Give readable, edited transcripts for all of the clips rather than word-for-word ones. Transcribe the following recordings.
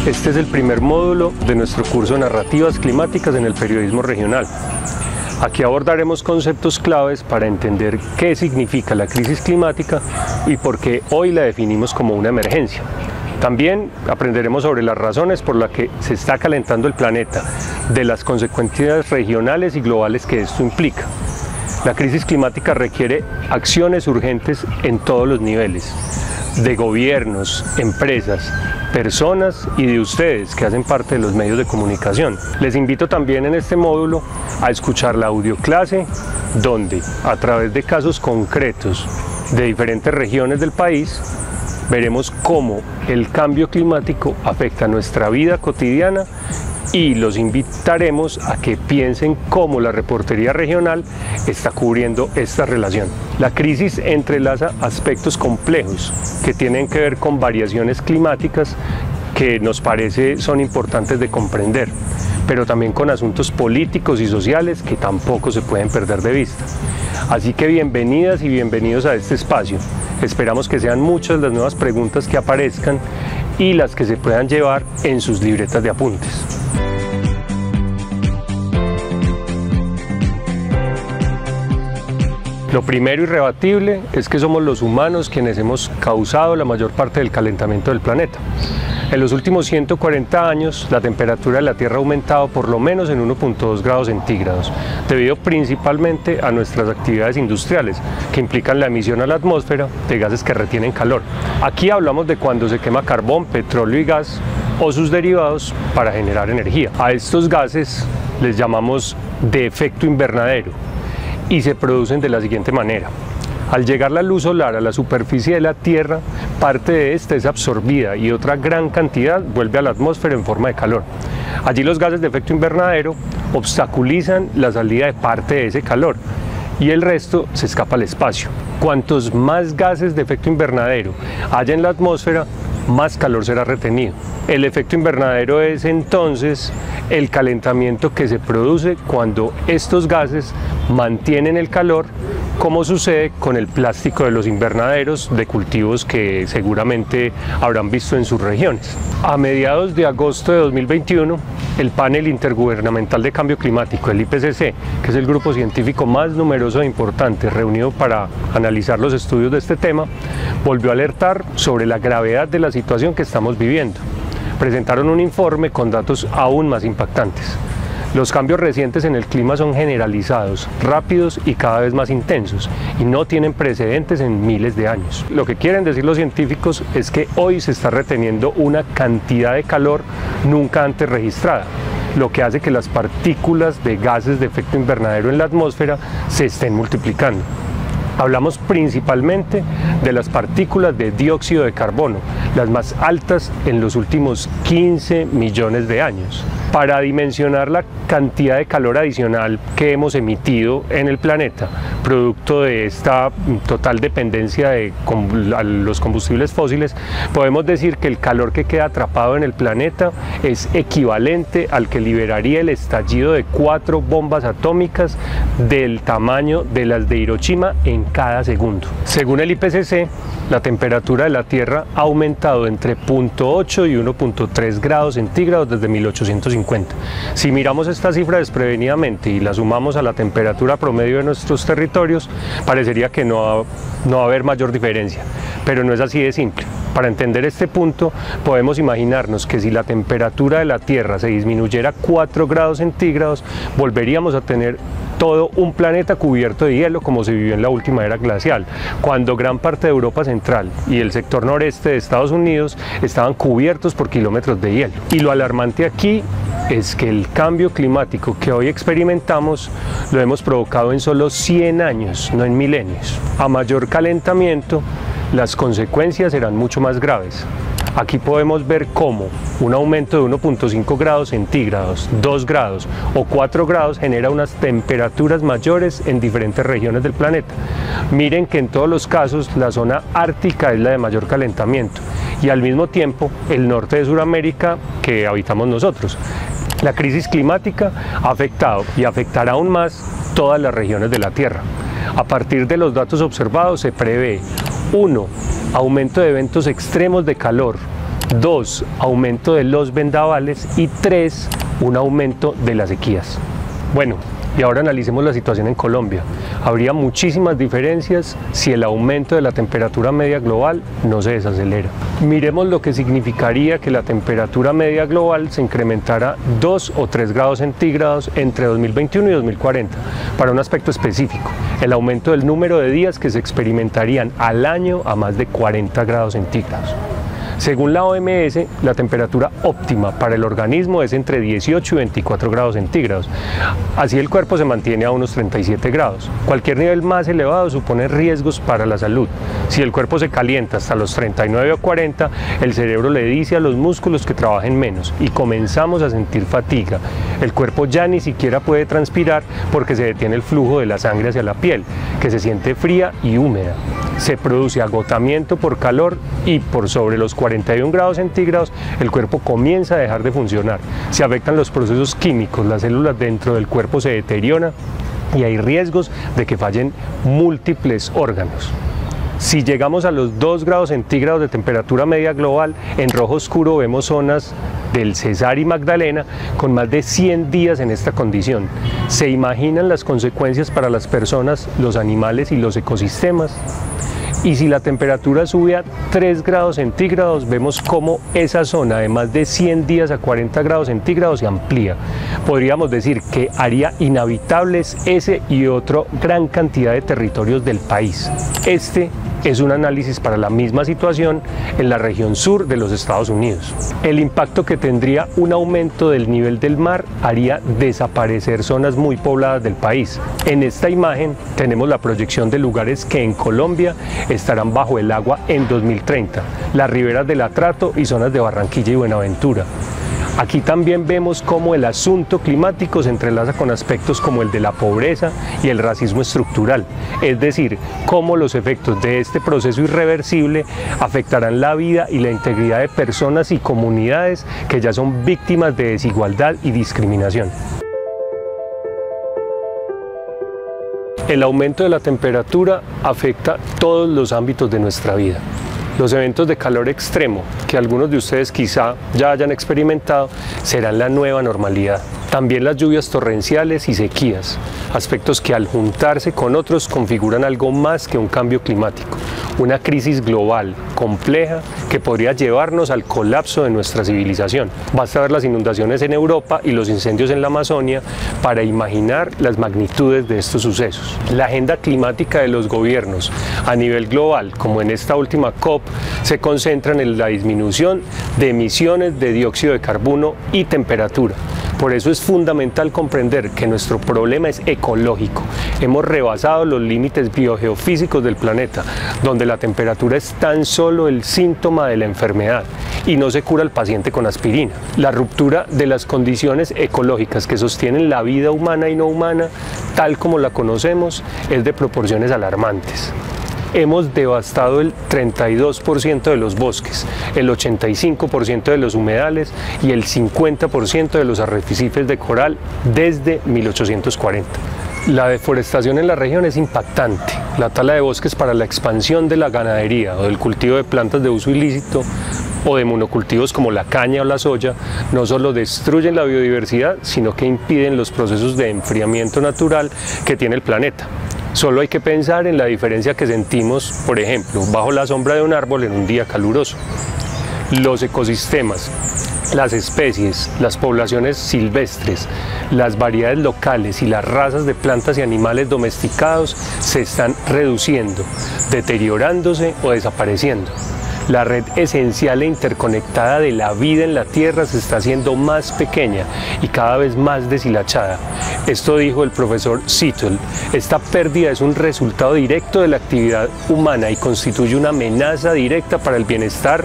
Este es el primer módulo de nuestro curso Narrativas Climáticas en el Periodismo Regional. Aquí abordaremos conceptos claves para entender qué significa la crisis climática y por qué hoy la definimos como una emergencia. También aprenderemos sobre las razones por las que se está calentando el planeta, de las consecuencias regionales y globales que esto implica. La crisis climática requiere acciones urgentes en todos los niveles, de gobiernos, empresas, personas y de ustedes que hacen parte de los medios de comunicación. Les invito también en este módulo a escuchar la audioclase donde, a través de casos concretos de diferentes regiones del país, veremos cómo el cambio climático afecta nuestra vida cotidiana y los invitaremos a que piensen cómo la reportería regional está cubriendo esta relación. La crisis entrelaza aspectos complejos que tienen que ver con variaciones climáticas que nos parece son importantes de comprender, pero también con asuntos políticos y sociales que tampoco se pueden perder de vista. Así que bienvenidas y bienvenidos a este espacio. Esperamos que sean muchas las nuevas preguntas que aparezcan y las que se puedan llevar en sus libretas de apuntes. Lo primero irrebatible es que somos los humanos quienes hemos causado la mayor parte del calentamiento del planeta. En los últimos 140 años, la temperatura de la Tierra ha aumentado por lo menos en 1.2 grados centígrados, debido principalmente a nuestras actividades industriales, que implican la emisión a la atmósfera de gases que retienen calor. Aquí hablamos de cuando se quema carbón, petróleo y gas, o sus derivados para generar energía. A estos gases les llamamos de efecto invernadero y se producen de la siguiente manera. Al llegar la luz solar a la superficie de la Tierra, parte de esta es absorbida y otra gran cantidad vuelve a la atmósfera en forma de calor. Allí los gases de efecto invernadero obstaculizan la salida de parte de ese calor y el resto se escapa al espacio. Cuantos más gases de efecto invernadero haya en la atmósfera, más calor será retenido. El efecto invernadero es entonces el calentamiento que se produce cuando estos gases mantienen el calor, como sucede con el plástico de los invernaderos de cultivos que seguramente habrán visto en sus regiones. A mediados de agosto de 2021, el Panel Intergubernamental de Cambio Climático, el IPCC, que es el grupo científico más numeroso e importante reunido para analizar los estudios de este tema, volvió a alertar sobre la gravedad de la situación que estamos viviendo. Presentaron un informe con datos aún más impactantes. Los cambios recientes en el clima son generalizados, rápidos y cada vez más intensos, y no tienen precedentes en miles de años. Lo que quieren decir los científicos es que hoy se está reteniendo una cantidad de calor nunca antes registrada, lo que hace que las partículas de gases de efecto invernadero en la atmósfera se estén multiplicando. Hablamos principalmente de las partículas de dióxido de carbono, las más altas en los últimos 15 millones de años. Para dimensionar la cantidad de calor adicional que hemos emitido en el planeta, producto de esta total dependencia de los combustibles fósiles, podemos decir que el calor que queda atrapado en el planeta es equivalente al que liberaría el estallido de 4 bombas atómicas del tamaño de las de Hiroshima en cada segundo. Según el IPCC, la temperatura de la Tierra ha aumentado entre 0.8 y 1.3 grados centígrados desde 1850. Si miramos esta cifra desprevenidamente y la sumamos a la temperatura promedio de nuestros territorios, parecería que no va a haber mayor diferencia, pero no es así de simple. Para entender este punto, podemos imaginarnos que si la temperatura de la Tierra se disminuyera 4 grados centígrados, volveríamos a tener todo un planeta cubierto de hielo como se vivió en la última era glacial, cuando gran parte de Europa Central y el sector noreste de Estados Unidos estaban cubiertos por kilómetros de hielo. Y lo alarmante aquí es que el cambio climático que hoy experimentamos lo hemos provocado en solo 100 años, no en milenios. A mayor calentamiento, las consecuencias serán mucho más graves. Aquí podemos ver cómo un aumento de 1.5 grados centígrados, 2 grados o 4 grados genera unas temperaturas mayores en diferentes regiones del planeta. Miren que en todos los casos la zona ártica es la de mayor calentamiento y al mismo tiempo el norte de Sudamérica que habitamos nosotros. La crisis climática ha afectado y afectará aún más todas las regiones de la Tierra. A partir de los datos observados se prevé 1. Aumento de eventos extremos de calor, 2, aumento de los vendavales y 3, un aumento de las sequías. Bueno, y ahora analicemos la situación en Colombia. Habría muchísimas diferencias si el aumento de la temperatura media global no se desacelera. Miremos lo que significaría que la temperatura media global se incrementara 2 o 3 grados centígrados entre 2021 y 2040, para un aspecto específico, el aumento del número de días que se experimentarían al año a más de 40 grados centígrados. Según la OMS, la temperatura óptima para el organismo es entre 18 y 24 grados centígrados. Así el cuerpo se mantiene a unos 37 grados. Cualquier nivel más elevado supone riesgos para la salud. Si el cuerpo se calienta hasta los 39 o 40, el cerebro le dice a los músculos que trabajen menos y comenzamos a sentir fatiga. El cuerpo ya ni siquiera puede transpirar porque se detiene el flujo de la sangre hacia la piel, que se siente fría y húmeda. Se produce agotamiento por calor y por sobre los 41 grados centígrados el cuerpo comienza a dejar de funcionar. Se afectan los procesos químicos, las células dentro del cuerpo se deterioran y hay riesgos de que fallen múltiples órganos. Si llegamos a los 2 grados centígrados de temperatura media global, en rojo oscuro vemos zonas del Cesar y Magdalena con más de 100 días en esta condición. ¿Se imaginan las consecuencias para las personas, los animales y los ecosistemas? Y si la temperatura sube a 3 grados centígrados, vemos cómo esa zona de más de 100 días a 40 grados centígrados se amplía. Podríamos decir que haría inhabitables ese y otro gran cantidad de territorios del país. Este es un análisis para la misma situación en la región sur de los Estados Unidos. El impacto que tendría un aumento del nivel del mar haría desaparecer zonas muy pobladas del país. En esta imagen tenemos la proyección de lugares que en Colombia estarán bajo el agua en 2030, las riberas del Atrato y zonas de Barranquilla y Buenaventura. Aquí también vemos cómo el asunto climático se entrelaza con aspectos como el de la pobreza y el racismo estructural, es decir, cómo los efectos de este proceso irreversible afectarán la vida y la integridad de personas y comunidades que ya son víctimas de desigualdad y discriminación. El aumento de la temperatura afecta todos los ámbitos de nuestra vida. Los eventos de calor extremo, que algunos de ustedes quizá ya hayan experimentado, serán la nueva normalidad. También las lluvias torrenciales y sequías, aspectos que al juntarse con otros configuran algo más que un cambio climático, una crisis global, compleja, que podría llevarnos al colapso de nuestra civilización. Basta ver las inundaciones en Europa y los incendios en la Amazonia para imaginar las magnitudes de estos sucesos. La agenda climática de los gobiernos a nivel global, como en esta última COP, se concentran en la disminución de emisiones de dióxido de carbono y temperatura. Por eso es fundamental comprender que nuestro problema es ecológico. Hemos rebasado los límites biogeofísicos del planeta, donde la temperatura es tan solo el síntoma de la enfermedad y no se cura al paciente con aspirina. La ruptura de las condiciones ecológicas que sostienen la vida humana y no humana, tal como la conocemos, es de proporciones alarmantes. Hemos devastado el 32% de los bosques, el 85% de los humedales y el 50% de los arrecifes de coral desde 1840. La deforestación en la región es impactante. La tala de bosques para la expansión de la ganadería o del cultivo de plantas de uso ilícito o de monocultivos como la caña o la soya no solo destruyen la biodiversidad, sino que impiden los procesos de enfriamiento natural que tiene el planeta. Solo hay que pensar en la diferencia que sentimos, por ejemplo, bajo la sombra de un árbol en un día caluroso. Los ecosistemas, las especies, las poblaciones silvestres, las variedades locales y las razas de plantas y animales domesticados se están reduciendo, deteriorándose o desapareciendo. La red esencial e interconectada de la vida en la Tierra se está haciendo más pequeña y cada vez más deshilachada. Esto dijo el profesor Seattle. Esta pérdida es un resultado directo de la actividad humana y constituye una amenaza directa para el bienestar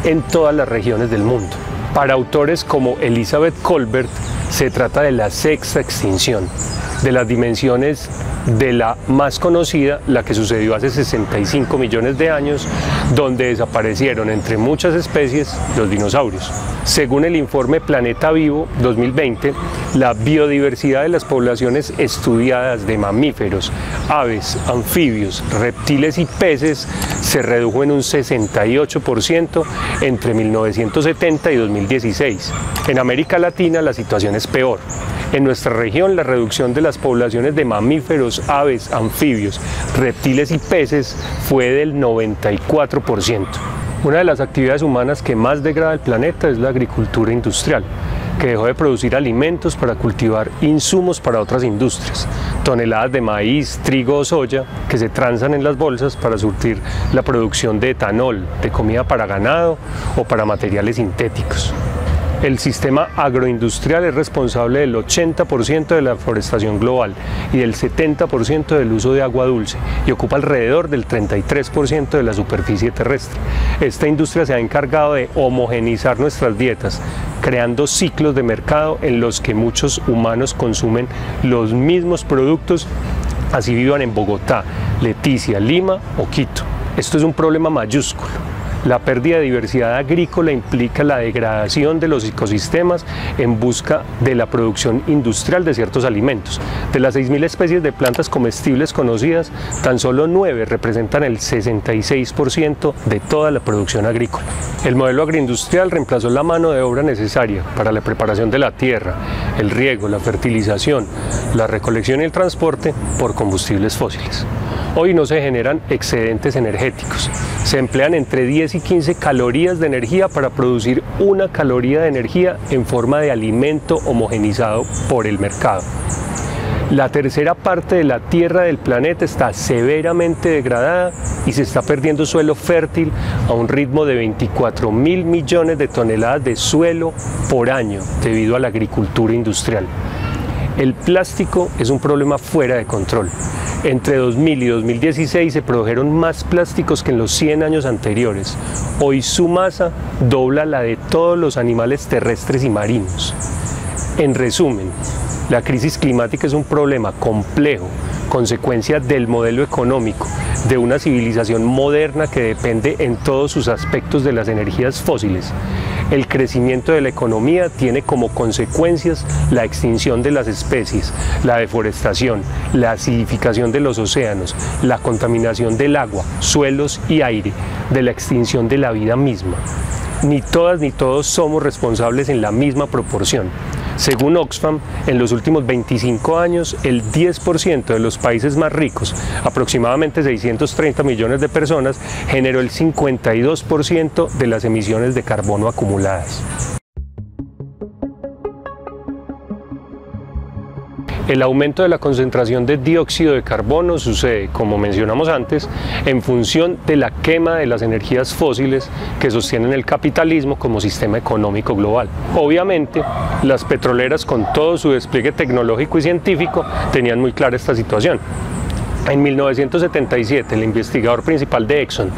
en todas las regiones del mundo. Para autores como Elizabeth Kolbert, Se trata de la sexta extinción, de las dimensiones de la más conocida, la que sucedió hace 65 millones de años, donde desaparecieron, entre muchas especies, los dinosaurios. Según el informe Planeta Vivo 2020, la biodiversidad de las poblaciones estudiadas de mamíferos, aves, anfibios, reptiles y peces se redujo en un 68% entre 1970 y 2016. En América Latina la situación es peor. En nuestra región la reducción de las poblaciones de mamíferos, aves, anfibios, reptiles y peces fue del 94%. Una de las actividades humanas que más degrada el planeta es la agricultura industrial, que dejó de producir alimentos para cultivar insumos para otras industrias, toneladas de maíz, trigo o soya que se transan en las bolsas para surtir la producción de etanol, de comida para ganado o para materiales sintéticos. El sistema agroindustrial es responsable del 80% de la deforestación global y del 70% del uso de agua dulce y ocupa alrededor del 33% de la superficie terrestre. Esta industria se ha encargado de homogeneizar nuestras dietas, creando ciclos de mercado en los que muchos humanos consumen los mismos productos, así vivan en Bogotá, Leticia, Lima o Quito. Esto es un problema mayúsculo. La pérdida de diversidad agrícola implica la degradación de los ecosistemas en busca de la producción industrial de ciertos alimentos. De las 6.000 especies de plantas comestibles conocidas, tan solo 9 representan el 66% de toda la producción agrícola. El modelo agroindustrial reemplazó la mano de obra necesaria para la preparación de la tierra, el riego, la fertilización, la recolección y el transporte por combustibles fósiles. Hoy no se generan excedentes energéticos. Se emplean entre 10 y 15 calorías de energía para producir 1 caloría de energía en forma de alimento homogenizado por el mercado. La tercera parte de la tierra del planeta está severamente degradada y se está perdiendo suelo fértil a un ritmo de 24.000 millones de toneladas de suelo por año debido a la agricultura industrial. El plástico es un problema fuera de control. Entre 2000 y 2016 se produjeron más plásticos que en los 100 años anteriores. Hoy su masa dobla la de todos los animales terrestres y marinos. En resumen, la crisis climática es un problema complejo, consecuencia del modelo económico, de una civilización moderna que depende en todos sus aspectos de las energías fósiles. El crecimiento de la economía tiene como consecuencias la extinción de las especies, la deforestación, la acidificación de los océanos, la contaminación del agua, suelos y aire, de la extinción de la vida misma. Ni todas ni todos somos responsables en la misma proporción. Según Oxfam, en los últimos 25 años, el 10% de los países más ricos, aproximadamente 630 millones de personas, generó el 52% de las emisiones de carbono acumuladas. El aumento de la concentración de dióxido de carbono sucede, como mencionamos antes, en función de la quema de las energías fósiles que sostienen el capitalismo como sistema económico global. Obviamente, las petroleras, con todo su despliegue tecnológico y científico, tenían muy clara esta situación. En 1977, el investigador principal de Exxon,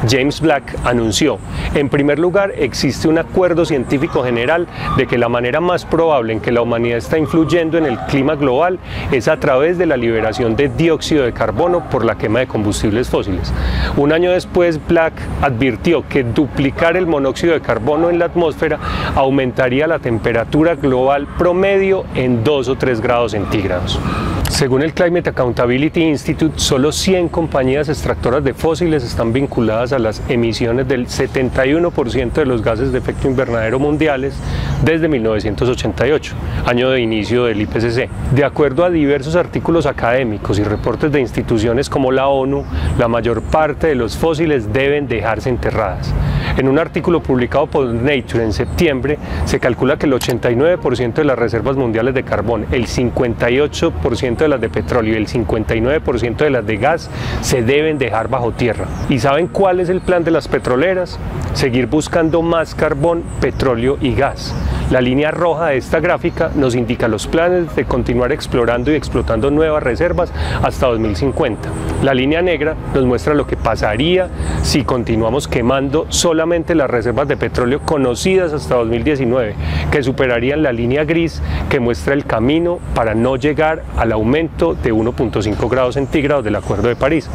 James Black, anunció: en primer lugar, existe un acuerdo científico general de que la manera más probable en que la humanidad está influyendo en el clima global es a través de la liberación de dióxido de carbono por la quema de combustibles fósiles. Un año después, Black advirtió que duplicar el monóxido de carbono en la atmósfera aumentaría la temperatura global promedio en 2 o 3 grados centígrados. Según el Climate Accountability Institute, solo 100 compañías extractoras de fósiles están vinculadas a las emisiones del 71% de los gases de efecto invernadero mundiales desde 1988, año de inicio del IPCC. De acuerdo a diversos artículos académicos y reportes de instituciones como la ONU, la mayor parte de los fósiles deben dejarse enterradas. En un artículo publicado por Nature en septiembre, se calcula que el 89% de las reservas mundiales de carbón, el 58% de las de petróleo y el 59% de las de gas se deben dejar bajo tierra. ¿Y saben cuál es el plan de las petroleras? Seguir buscando más carbón, petróleo y gas. La línea roja de esta gráfica nos indica los planes de continuar explorando y explotando nuevas reservas hasta 2050. La línea negra nos muestra lo que pasaría si continuamos quemando solamente las reservas de petróleo conocidas hasta 2019, que superarían la línea gris que muestra el camino para no llegar al aumento de 1,5 grados centígrados del Acuerdo de París.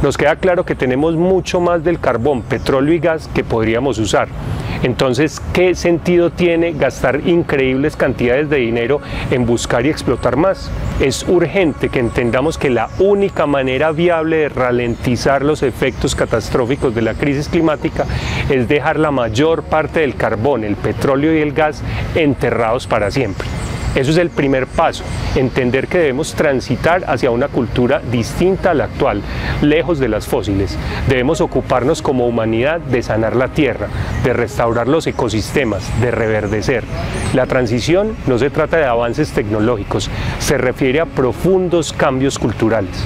Nos queda claro que tenemos mucho más del carbón, petróleo y gas que podríamos usar. Entonces, ¿qué sentido tiene gastar increíbles cantidades de dinero en buscar y explotar más? Es urgente que entendamos que la única manera viable de ralentizar los efectos catastróficos de la crisis climática es dejar la mayor parte del carbón, el petróleo y el gas enterrados para siempre. Eso es el primer paso, entender que debemos transitar hacia una cultura distinta a la actual, lejos de las fósiles. Debemos ocuparnos como humanidad de sanar la tierra, de restaurar los ecosistemas, de reverdecer. La transición no se trata de avances tecnológicos, se refiere a profundos cambios culturales.